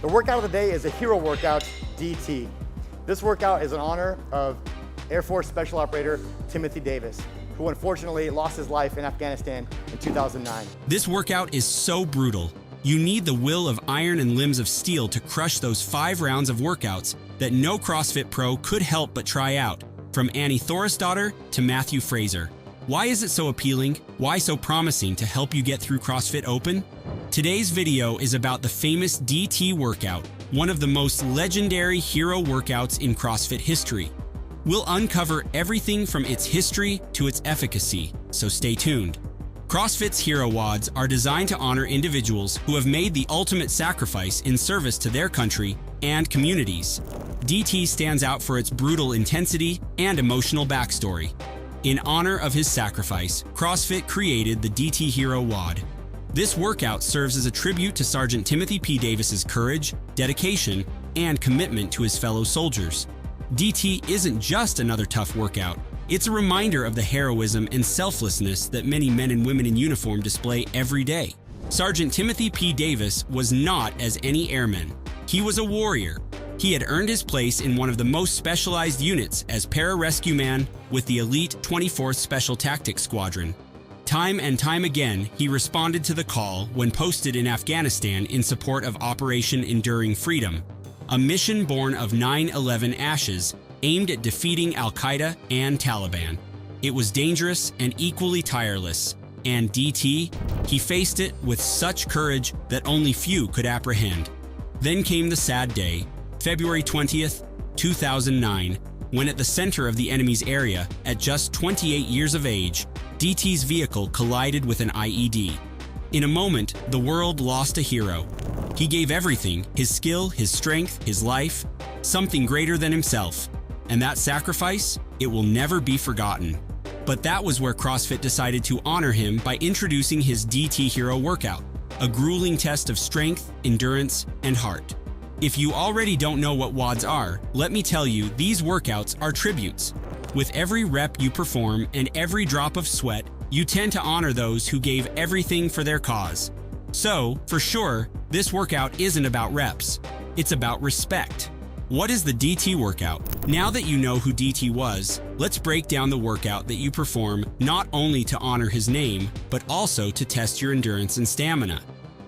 The workout of the day is a hero workout, DT. This workout is in honor of Air Force Special Operator Timothy Davis, who unfortunately lost his life in Afghanistan in 2009. This workout is so brutal. You need the will of iron and limbs of steel to crush those 5 rounds of workouts that no CrossFit pro could help but try out, from Annie Thorisdottir to Matthew Fraser. Why is it so appealing? Why so promising to help you get through CrossFit Open? Today's video is about the famous DT workout, one of the most legendary hero workouts in CrossFit history. We'll uncover everything from its history to its efficacy, so stay tuned. CrossFit's Hero WODs are designed to honor individuals who have made the ultimate sacrifice in service to their country and communities. DT stands out for its brutal intensity and emotional backstory. In honor of his sacrifice, CrossFit created the DT Hero WOD. This workout serves as a tribute to Sergeant Timothy P. Davis's courage, dedication, and commitment to his fellow soldiers. DT isn't just another tough workout. It's a reminder of the heroism and selflessness that many men and women in uniform display every day. Sergeant Timothy P. Davis was not as any airman. He was a warrior. He had earned his place in one of the most specialized units as para-rescue man with the elite 24th Special Tactics Squadron. Time and time again, he responded to the call when posted in Afghanistan in support of Operation Enduring Freedom, a mission born of 9/11 ashes aimed at defeating Al-Qaeda and Taliban. It was dangerous and equally tireless, and DT, he faced it with such courage that only few could apprehend. Then came the sad day, February 20th, 2009, when at the center of the enemy's area, at just 28 years of age, DT's vehicle collided with an IED. In a moment, the world lost a hero. He gave everything, his skill, his strength, his life, something greater than himself. And that sacrifice, it will never be forgotten. But that was where CrossFit decided to honor him by introducing his DT Hero workout, a grueling test of strength, endurance, and heart. If you already don't know what WODs are, let me tell you, these workouts are tributes. With every rep you perform and every drop of sweat, you tend to honor those who gave everything for their cause. So, for sure, this workout isn't about reps. It's about respect. What is the DT workout? Now that you know who DT was, let's break down the workout that you perform not only to honor his name, but also to test your endurance and stamina.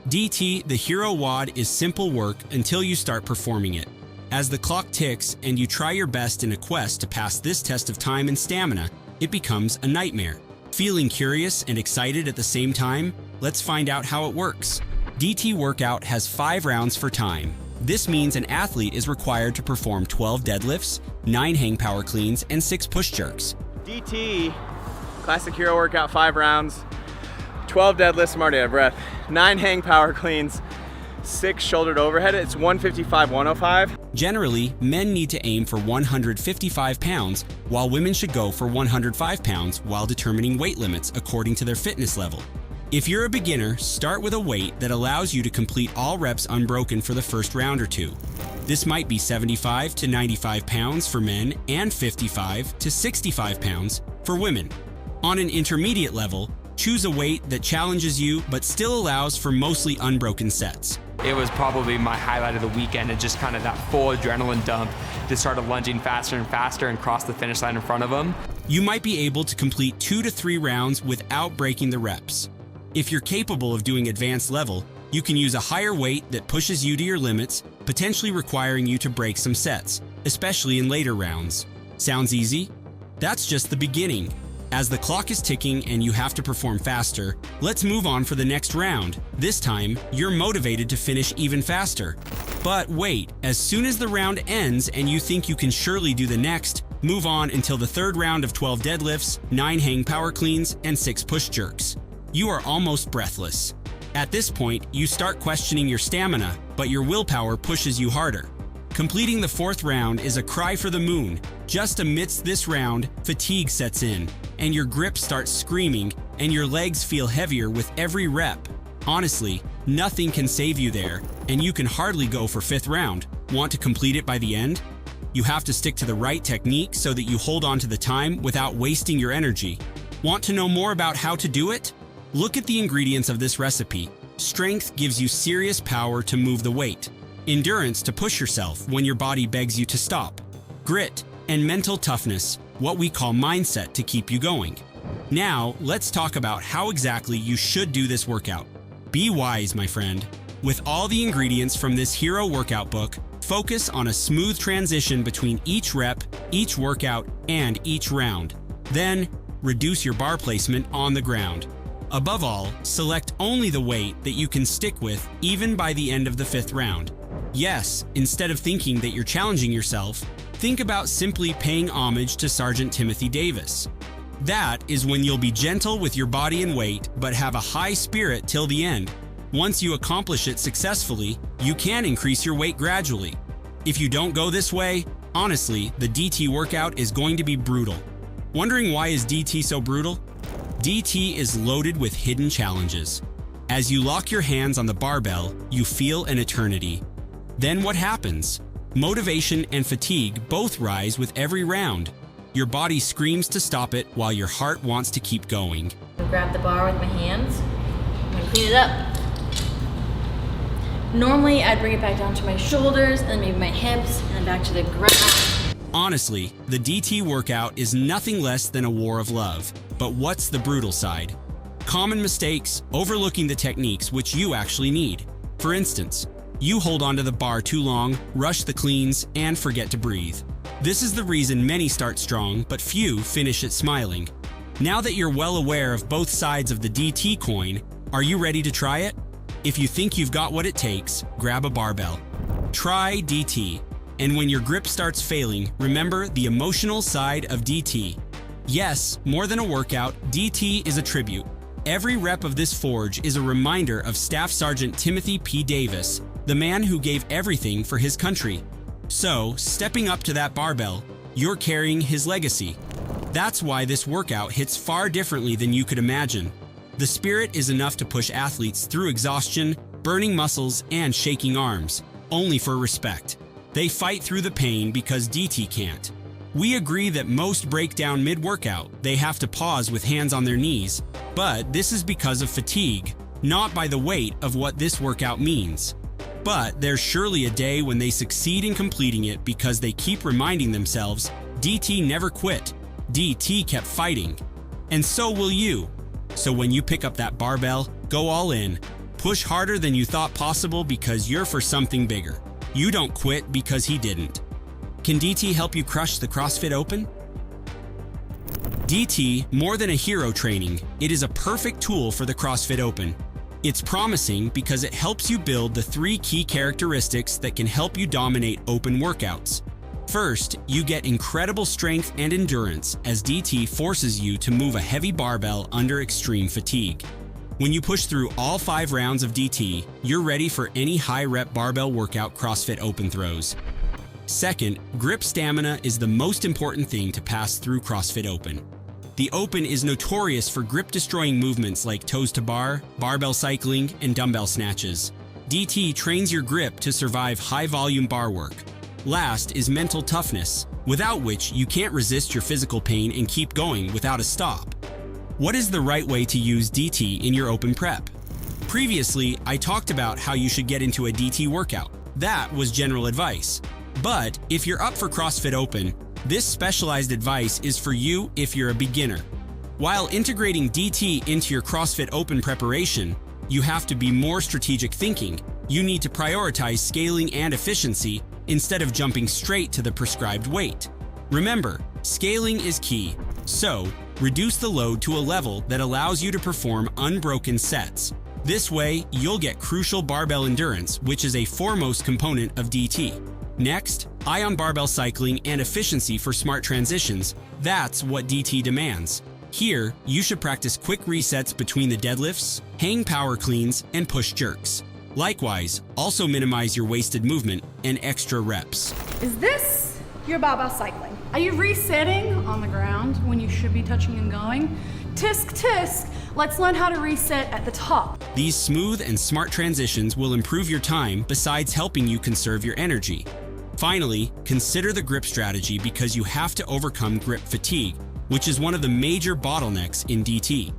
DT, the Hero WOD, is simple work until you start performing it. As the clock ticks and you try your best in a quest to pass this test of time and stamina, it becomes a nightmare. Feeling curious and excited at the same time? Let's find out how it works. DT workout has 5 rounds for time. This means an athlete is required to perform 12 deadlifts, 9 hang power cleans, and 6 push jerks. DT, classic hero workout, 5 rounds, 12 deadlifts, I'm already out of breath, 9 hang power cleans, 6 shouldered overhead. It's 155, 105. Generally, men need to aim for 155 pounds, while women should go for 105 pounds while determining weight limits according to their fitness level. If you're a beginner, start with a weight that allows you to complete all reps unbroken for the first round or two. This might be 75 to 95 pounds for men and 55 to 65 pounds for women. On an intermediate level, choose a weight that challenges you but still allows for mostly unbroken sets. It was probably my highlight of the weekend, and just kind of that full adrenaline dump to start lunging faster and faster and cross the finish line in front of them. You might be able to complete 2 to 3 rounds without breaking the reps. If you're capable of doing advanced level, you can use a higher weight that pushes you to your limits, potentially requiring you to break some sets, especially in later rounds. Sounds easy? That's just the beginning. As the clock is ticking and you have to perform faster, let's move on for the next round. This time, you're motivated to finish even faster. But wait, as soon as the round ends and you think you can surely do the next, move on until the 3rd round of 12 deadlifts, 9 hang power cleans, and 6 push jerks. You are almost breathless. At this point, you start questioning your stamina, but your willpower pushes you harder. Completing the 4th round is a cry for the moon. Just amidst this round, fatigue sets in, and your grip starts screaming, and your legs feel heavier with every rep. Honestly, nothing can save you there, and you can hardly go for 5th round. Want to complete it by the end? You have to stick to the right technique so that you hold on to the time without wasting your energy. Want to know more about how to do it? Look at the ingredients of this recipe. Strength gives you serious power to move the weight. endurance to push yourself when your body begs you to stop, grit, and mental toughness, what we call mindset, to keep you going. Now, let's talk about how exactly you should do this workout. Be wise, my friend. With all the ingredients from this hero workout book, focus on a smooth transition between each rep, each workout, and each round. Then, reduce your bar placement on the ground. Above all, select only the weight that you can stick with even by the end of the 5th round. Yes, instead of thinking that you're challenging yourself, think about simply paying homage to Sergeant Timothy Davis. That is when you'll be gentle with your body and weight, but have a high spirit till the end. Once you accomplish it successfully, you can increase your weight gradually. If you don't go this way, honestly, the DT workout is going to be brutal. Wondering why is DT so brutal? DT is loaded with hidden challenges. As you lock your hands on the barbell, you feel an eternity. Then what happens? Motivation and fatigue both rise with every round. Your body screams to stop it while your heart wants to keep going. Grab the bar with my hands and clean it up. Normally, I'd bring it back down to my shoulders and then maybe my hips and then back to the ground. Honestly, the DT workout is nothing less than a war of love. But what's the brutal side? Common mistakes, overlooking the techniques which you actually need. For instance, you hold onto the bar too long, rush the cleans, and forget to breathe. This is the reason many start strong, but few finish it smiling. Now that you're well aware of both sides of the DT coin, are you ready to try it? If you think you've got what it takes, grab a barbell. Try DT. And when your grip starts failing, remember the emotional side of DT. Yes, more than a workout, DT is a tribute. Every rep of this forge is a reminder of Staff Sergeant Timothy P. Davis, the man who gave everything for his country. So, stepping up to that barbell, you're carrying his legacy. That's why this workout hits far differently than you could imagine. The spirit is enough to push athletes through exhaustion, burning muscles, and shaking arms, only for respect. They fight through the pain because DT can't. We agree that most break down mid-workout. They have to pause with hands on their knees, but this is because of fatigue, not by the weight of what this workout means. But there's surely a day when they succeed in completing it because they keep reminding themselves, DT never quit. DT kept fighting. And so will you. So when you pick up that barbell, go all in. Push harder than you thought possible because you're for something bigger. You don't quit because he didn't. Can DT help you crush the CrossFit Open? DT, more than a hero training, it is a perfect tool for the CrossFit Open. It's promising because it helps you build the 3 key characteristics that can help you dominate open workouts. First, you get incredible strength and endurance as DT forces you to move a heavy barbell under extreme fatigue. When you push through all 5 rounds of DT, you're ready for any high-rep barbell workout CrossFit Open throws. Second, grip stamina is the most important thing to pass through CrossFit Open. The Open is notorious for grip-destroying movements like toes to bar, barbell cycling, and dumbbell snatches. DT trains your grip to survive high-volume bar work. Last is mental toughness, without which you can't resist your physical pain and keep going without a stop. What is the right way to use DT in your open prep? Previously, I talked about how you should get into a DT workout. That was general advice. But if you're up for CrossFit Open, this specialized advice is for you if you're a beginner. While integrating DT into your CrossFit Open preparation, you have to be more strategic thinking. You need to prioritize scaling and efficiency instead of jumping straight to the prescribed weight. Remember, scaling is key. So, reduce the load to a level that allows you to perform unbroken sets. This way, you'll get crucial barbell endurance, which is a foremost component of DT. Next, eye on barbell cycling and efficiency for smart transitions. That's what DT demands. Here, you should practice quick resets between the deadlifts, hang power cleans, and push jerks. Likewise, also minimize your wasted movement and extra reps. Is this your barbell cycling? Are you resetting on the ground when you should be touching and going? Tisk, tisk, let's learn how to reset at the top. These smooth and smart transitions will improve your time besides helping you conserve your energy. Finally, consider the grip strategy because you have to overcome grip fatigue, which is one of the major bottlenecks in DT.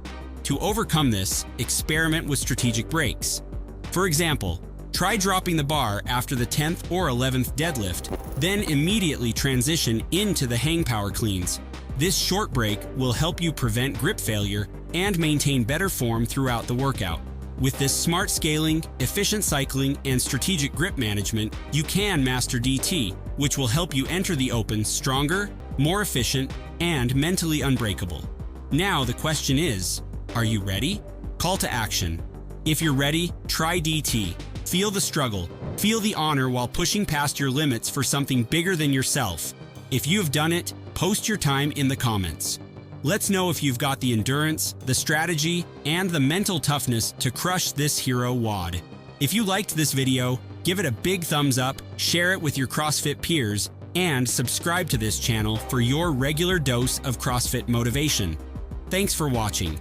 To overcome this, experiment with strategic breaks. For example, Try dropping the bar after the 10th or 11th deadlift, then immediately transition into the hang power cleans. This short break will help you prevent grip failure and maintain better form throughout the workout. With this smart scaling, efficient cycling, and strategic grip management, you can master DT, which will help you enter the Open stronger, more efficient, and mentally unbreakable. Now the question is, are you ready? Call to action. If you're ready, try DT. Feel the struggle. Feel the honor while pushing past your limits for something bigger than yourself. If you've done it, post your time in the comments. Let's know if you've got the endurance, the strategy, and the mental toughness to crush this hero WOD. If you liked this video, give it a big thumbs up, share it with your CrossFit peers, and subscribe to this channel for your regular dose of CrossFit motivation. Thanks for watching.